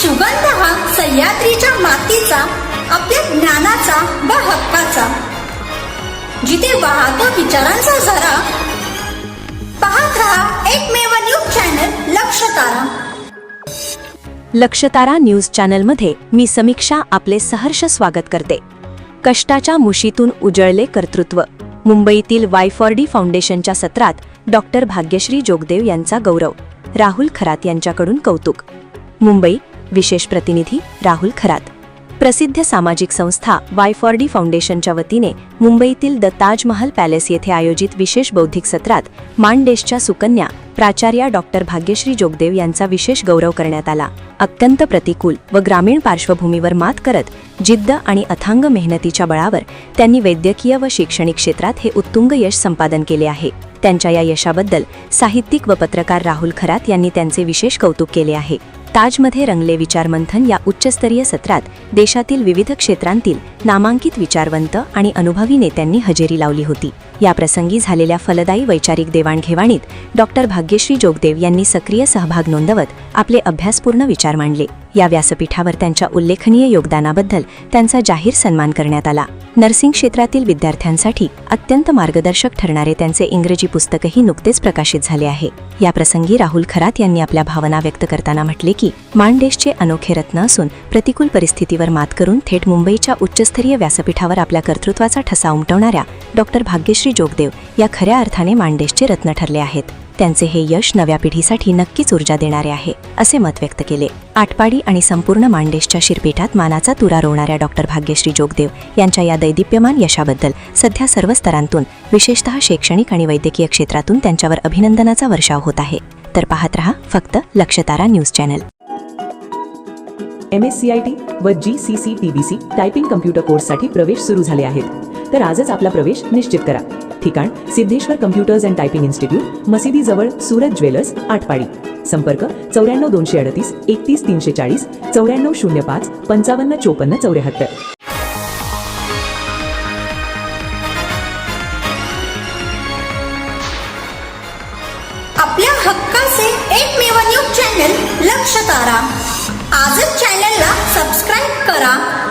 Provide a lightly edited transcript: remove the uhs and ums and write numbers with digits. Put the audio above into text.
सुगंध हा सह्याद्रीच्या मातीचा, आपल्या ज्ञानाचा व हक्काचा, जिथे वाहतो विचारांचा झरा. पाहत रहा एकमेव न्यूज चॅनल लक्षतारा. लक्षतारा न्यूज चॅनलमध्ये मी समीक्षा आपले सहर्ष स्वागत करते. कष्टाच्या मुशीतून उजळले कर्तृत्व. मुंबईतील वाय4डी फाउंडेशनच्या सत्रात डॉक्टर भाग्यश्री जोगदेव यांचा गौरव. राहुल खरात यांच्याकडून कौतुक. मुंबई. विशेष प्रतिनिधी राहुल खरात. प्रसिद्ध सामाजिक संस्था वाय4डी फाउंडेशनच्या वतीने मुंबईतील द ताजमहल पॅलेस येथे आयोजित विशेष बौद्धिक सत्रात मानदेशच्या सुकन्या प्राचार्या डॉक्टर भाग्यश्री जोगदेव यांचा विशेष गौरव करण्यात आला. अत्यंत प्रतिकूल व ग्रामीण पार्श्वभूमीवर मात करत जिद्द आणि अथांग मेहनतीच्या बळावर त्यांनी वैद्यकीय व शैक्षणिक क्षेत्रात हे उत्तुंग यश संपादन केले आहे. त्यांच्या या यशाबद्दल साहित्यिक व पत्रकार राहुल खरात यांनी त्यांचे विशेष कौतुक केले आहे. ताजमध्ये रंगले विचारमंथन या उच्चस्तरीय सत्रात देशातील विविध क्षेत्रांतील नामांकित विचारवंत आणि अनुभवी नेत्यांनी हजेरी लावली होती. या प्रसंगी झालेल्या फलदायी वैचारिक देवाणघेवाणीत डॉक्टर भाग्यश्री जोगदेव यांनी सक्रिय सहभाग नोंदवत आपले अभ्यासपूर्ण विचार मांडले. या व्यासपीठावर त्यांच्या उल्लेखनीय योगदानाबद्दल त्यांचा जाहीर सन्मान करण्यात आला. नर्सिंग क्षेत्रातील विद्यार्थ्यांसाठी अत्यंत मार्गदर्शक ठरणारे त्यांचे इंग्रजी पुस्तकही नुकतेच प्रकाशित झाले आहे. या प्रसंगी राहुल खरात यांनी आपल्या भावना व्यक्त करताना म्हटले की मानदेशचे अनोखे रत्न असून प्रतिकूल परिस्थितीवर मात करून थेट मुंबईच्या उच्चस्तरीय व्यासपीठावर आपल्या कर्तृत्वाचा ठसा उमटवणाऱ्या डॉक्टर भाग्यश्री जोगदेव या खऱ्या अर्थाने मानदेशचे रत्न ठरले आहेत. त्यांचे हे यश नव्या पिढीसाठी नक्कीच ऊर्जा देणारे आहे, असे मत व्यक्त केले. आटपाडी आणि संपूर्ण मानदेशच्या शिरपीठात मानाचा तुरा रोवणाऱ्या डॉक्टर भाग्यश्री जोगदेव यांच्या या दैदिप्यमान यशाबद्दल सध्या सर्व स्तरांतून, विशेषतः शैक्षणिक आणि वैद्यकीय क्षेत्रातून त्यांच्यावर अभिनंदनाचा वर्षाव होत आहे. तर पाहत रहा फक्त लक्षतारा न्यूज चॅनल. MSCIT व GCC/TBC टायपिंग कम्प्युटर कोर्ससाठी प्रवेश सुरू झाले आहेत. तर आजच आपला प्रवेश निश्चित करा. ठिकाण Siddheshwar computers and typing institute, मशिदीजवळ, सूरत ज्वेलर्स, आटपाडी. संपर्क 94 238 31 340 94 05 55 54 74. आपल्या हक्काचे एकमेव न्यूज चॅनल लक्षतारा. आजच चॅनलला सबस्क्राईब करा